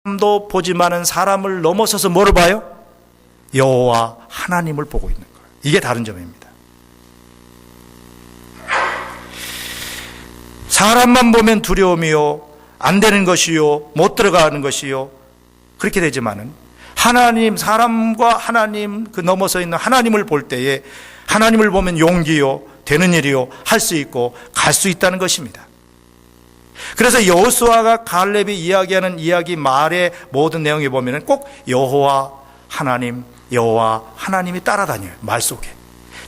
사람도 보지만은 사람을 넘어서서 뭐를 봐요? 여호와 하나님을 보고 있는 거예요. 이게 다른 점입니다. 사람만 보면 두려움이요, 안 되는 것이요, 못 들어가는 것이요, 그렇게 되지만은 하나님, 사람과 하나님 그 넘어서 있는 하나님을 볼 때에 하나님을 보면 용기요, 되는 일이요, 할 수 있고 갈 수 있다는 것입니다. 그래서 여호수아가 갈렙이 이야기하는 이야기 말의 모든 내용에 보면은 꼭 여호와 하나님이 따라다녀요. 말 속에.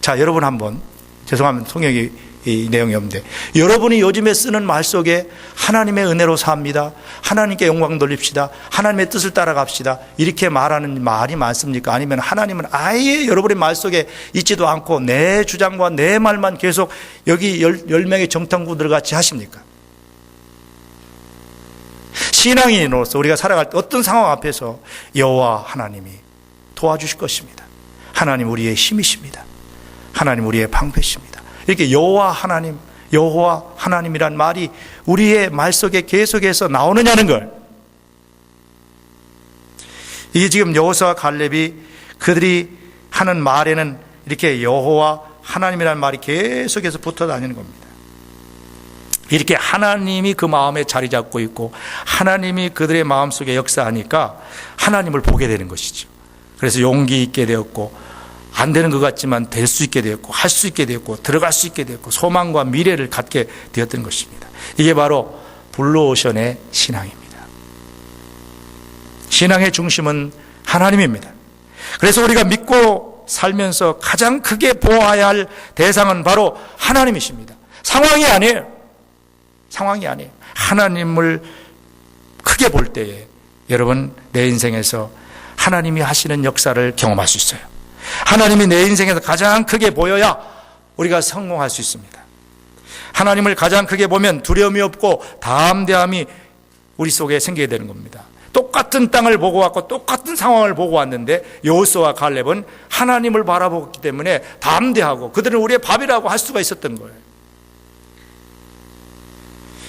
자, 여러분 한번, 죄송합니다. 성경이 이 내용이 없는데, 여러분이 요즘에 쓰는 말 속에 하나님의 은혜로 삽니다, 하나님께 영광 돌립시다, 하나님의 뜻을 따라갑시다, 이렇게 말하는 말이 많습니까? 아니면 하나님은 아예 여러분의 말 속에 있지도 않고 내 주장과 내 말만 계속 여기 10명의 정탐구들 같이 하십니까? 신앙인으로서 우리가 살아갈 때 어떤 상황 앞에서 여호와 하나님이 도와주실 것입니다. 하나님 우리의 힘이십니다. 하나님 우리의 방패십니다. 이렇게 여호와 하나님이란 말이 우리의 말 속에 계속해서 나오느냐는 걸, 이게 지금 여호수아와 갈렙이 그들이 하는 말에는 이렇게 여호와 하나님이란 말이 계속해서 붙어 다니는 겁니다. 이렇게 하나님이 그 마음에 자리 잡고 있고 하나님이 그들의 마음속에 역사하니까 하나님을 보게 되는 것이죠. 그래서 용기 있게 되었고, 안 되는 것 같지만 될 수 있게 되었고, 할 수 있게 되었고, 들어갈 수 있게 되었고, 소망과 미래를 갖게 되었던 것입니다. 이게 바로 블루오션의 신앙입니다. 신앙의 중심은 하나님입니다. 그래서 우리가 믿고 살면서 가장 크게 보아야 할 대상은 바로 하나님이십니다. 상황이 아니에요. 하나님을 크게 볼 때에 여러분, 내 인생에서 하나님이 하시는 역사를 경험할 수 있어요. 하나님이 내 인생에서 가장 크게 보여야 우리가 성공할 수 있습니다. 하나님을 가장 크게 보면 두려움이 없고 담대함이 우리 속에 생기게 되는 겁니다. 똑같은 땅을 보고 왔고 똑같은 상황을 보고 왔는데 여호수아와 갈렙은 하나님을 바라보기 때문에 담대하고 그들은 우리의 밥이라고 할 수가 있었던 거예요.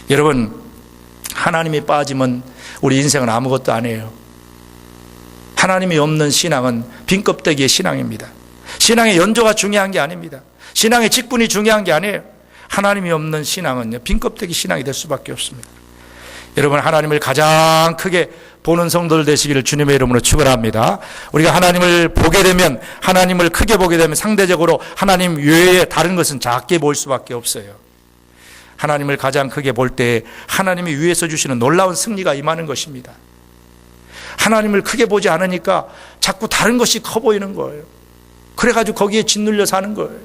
여러분, 하나님이 빠지면 우리 인생은 아무것도 아니에요. 하나님이 없는 신앙은 빈 껍데기의 신앙입니다. 신앙의 연조가 중요한 게 아닙니다. 신앙의 직분이 중요한 게 아니에요. 하나님이 없는 신앙은요, 빈 껍데기 신앙이 될 수밖에 없습니다. 여러분, 하나님을 가장 크게 보는 성도들 되시기를 주님의 이름으로 축원합니다. 우리가 하나님을 보게 되면, 하나님을 크게 보게 되면 상대적으로 하나님 외에 다른 것은 작게 보일 수밖에 없어요. 하나님을 가장 크게 볼 때 하나님이 위에서 주시는 놀라운 승리가 임하는 것입니다. 하나님을 크게 보지 않으니까 자꾸 다른 것이 커 보이는 거예요. 그래가지고 거기에 짓눌려 사는 거예요.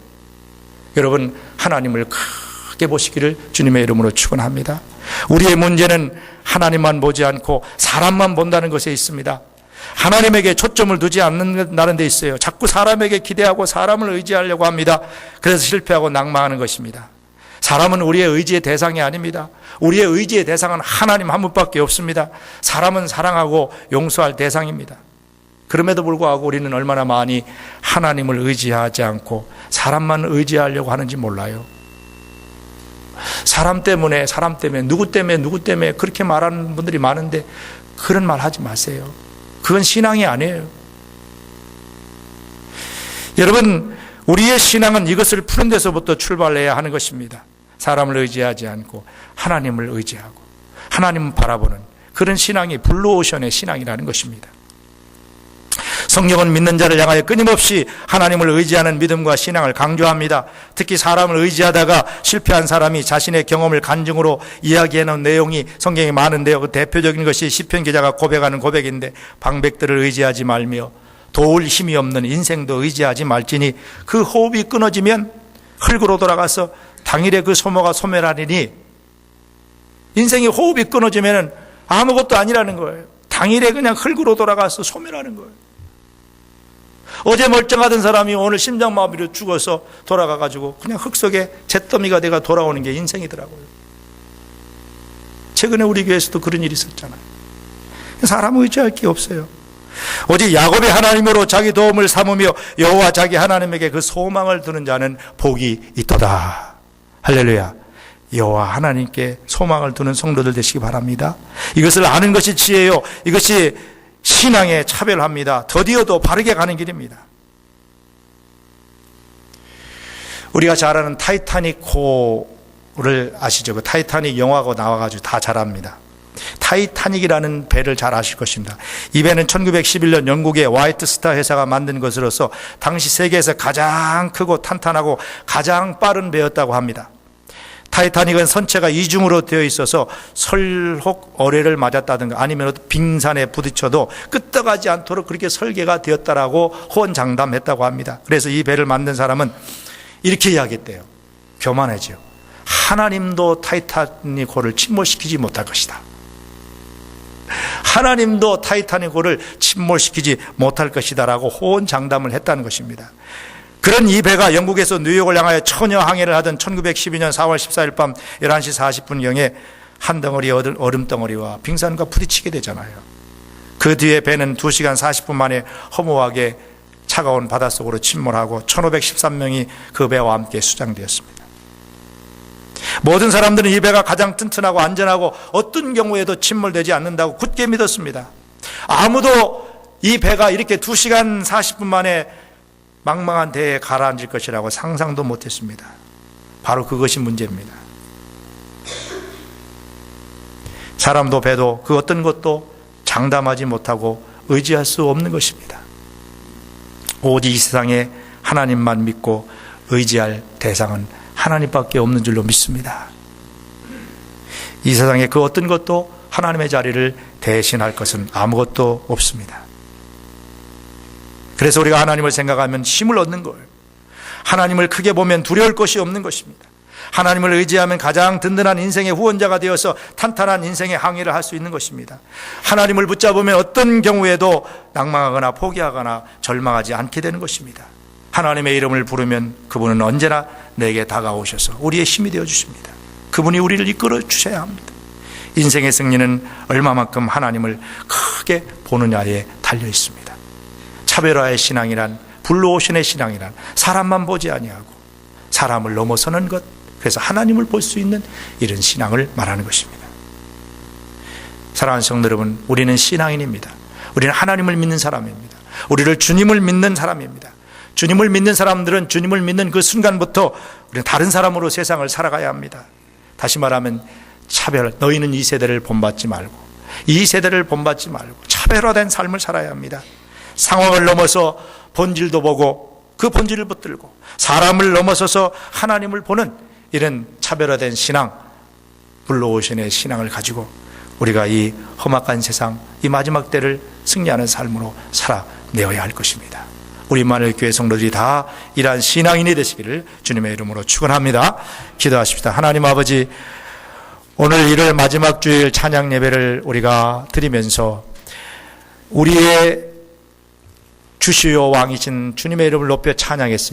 여러분, 하나님을 크게 보시기를 주님의 이름으로 축원합니다. 우리의 문제는 하나님만 보지 않고 사람만 본다는 것에 있습니다. 하나님에게 초점을 두지 않는다는 데 있어요. 자꾸 사람에게 기대하고 사람을 의지하려고 합니다. 그래서 실패하고 낭망하는 것입니다. 사람은 우리의 의지의 대상이 아닙니다. 우리의 의지의 대상은 하나님 한 분밖에 없습니다. 사람은 사랑하고 용서할 대상입니다. 그럼에도 불구하고 우리는 얼마나 많이 하나님을 의지하지 않고 사람만 의지하려고 하는지 몰라요. 사람 때문에 누구 때문에 그렇게 말하는 분들이 많은데 그런 말 하지 마세요. 그건 신앙이 아니에요. 여러분, 우리의 신앙은 이것을 푸는 데서부터 출발해야 하는 것입니다. 사람을 의지하지 않고 하나님을 의지하고 하나님을 바라보는 그런 신앙이 블루오션의 신앙이라는 것입니다. 성경은 믿는 자를 향하여 끊임없이 하나님을 의지하는 믿음과 신앙을 강조합니다. 특히 사람을 의지하다가 실패한 사람이 자신의 경험을 간증으로 이야기해놓은 내용이 성경에 많은데요. 그 대표적인 것이 시편 기자가 고백하는 고백인데, 방백들을 의지하지 말며 도울 힘이 없는 인생도 의지하지 말지니 그 호흡이 끊어지면 흙으로 돌아가서 당일에 그 소모가 소멸하리니, 인생의 호흡이 끊어지면 아무것도 아니라는 거예요. 당일에 그냥 흙으로 돌아가서 소멸하는 거예요. 어제 멀쩡하던 사람이 오늘 심장마비로 죽어서 돌아가가지고 그냥 흙 속에 잿더미가 돼가 돌아오는 게 인생이더라고요. 최근에 우리 교회에서도 그런 일이 있었잖아요. 사람 의지할 게 없어요. 오직 야곱의 하나님으로 자기 도움을 삼으며 여호와 자기 하나님에게 그 소망을 두는 자는 복이 있도다. 할렐루야. 여호와 하나님께 소망을 두는 성도들 되시기 바랍니다. 이것을 아는 것이 지혜요, 이것이 신앙의 차별합니다. 더디어도 바르게 가는 길입니다. 우리가 잘 아는 타이타닉호를 아시죠? 그 타이타닉 영화가 나와가지고 다 잘 압니다. 타이타닉이라는 배를 잘 아실 것입니다. 이 배는 1911년 영국의 화이트 스타 회사가 만든 것으로서 당시 세계에서 가장 크고 탄탄하고 가장 빠른 배였다고 합니다. 타이타닉은 선체가 이중으로 되어 있어서 설혹 어뢰를 맞았다든가 아니면 빙산에 부딪혀도 끄떡하지 않도록 그렇게 설계가 되었다라고 호언장담했다고 합니다. 그래서 이 배를 만든 사람은 이렇게 이야기했대요. 교만하죠. 하나님도 타이타닉호를 침몰시키지 못할 것이다. 하나님도 타이타닉호를 침몰시키지 못할 것이다 라고 호언장담을 했다는 것입니다. 그런 이 배가 영국에서 뉴욕을 향하여 처녀 항해를 하던 1912년 4월 14일 밤 11시 40분경에 한 덩어리 얼음덩어리와 빙산과 부딪히게 되잖아요. 그 뒤에 배는 2시간 40분 만에 허무하게 차가운 바닷속으로 침몰하고 1513명이 그 배와 함께 수장되었습니다. 모든 사람들은 이 배가 가장 튼튼하고 안전하고 어떤 경우에도 침몰되지 않는다고 굳게 믿었습니다. 아무도 이 배가 이렇게 2시간 40분 만에 망망한 대에 가라앉을 것이라고 상상도 못했습니다. 바로 그것이 문제입니다. 사람도 배도 그 어떤 것도 장담하지 못하고 의지할 수 없는 것입니다. 오직 이 세상에 하나님만 믿고 의지할 대상은 하나님밖에 없는 줄로 믿습니다. 이 세상에 그 어떤 것도 하나님의 자리를 대신할 것은 아무것도 없습니다. 그래서 우리가 하나님을 생각하면 힘을 얻는 거예요. 하나님을 크게 보면 두려울 것이 없는 것입니다. 하나님을 의지하면 가장 든든한 인생의 후원자가 되어서 탄탄한 인생의 항해를 할 수 있는 것입니다. 하나님을 붙잡으면 어떤 경우에도 낭망하거나 포기하거나 절망하지 않게 되는 것입니다. 하나님의 이름을 부르면 그분은 언제나 내게 다가오셔서 우리의 힘이 되어 주십니다. 그분이 우리를 이끌어 주셔야 합니다. 인생의 승리는 얼마만큼 하나님을 크게 보느냐에 달려 있습니다. 차별화의 신앙이란, 블루오션의 신앙이란 사람만 보지 아니하고 사람을 넘어서는 것, 그래서 하나님을 볼 수 있는 이런 신앙을 말하는 것입니다. 사랑하는 성도 여러분, 우리는 신앙인입니다. 우리는 하나님을 믿는 사람입니다. 우리를 주님을 믿는 사람입니다. 주님을 믿는 사람들은 주님을 믿는 그 순간부터 우리는 다른 사람으로 세상을 살아가야 합니다. 다시 말하면 차별, 너희는 이 세대를 본받지 말고 이 세대를 본받지 말고 차별화된 삶을 살아야 합니다. 상황을 넘어서 본질도 보고 그 본질을 붙들고 사람을 넘어서서 하나님을 보는 이런 차별화된 신앙, 블루오션의 신앙을 가지고 우리가 이 험악한 세상, 이 마지막 때를 승리하는 삶으로 살아내어야 할 것입니다. 우리 만일교회 성도들이 다 이러한 신앙인이 되시기를 주님의 이름으로 축원합니다. 기도하십시다. 하나님 아버지, 오늘 일요일 마지막 주일 찬양 예배를 우리가 드리면서 우리의 주시오 왕이신 주님의 이름을 높여 찬양했습니다.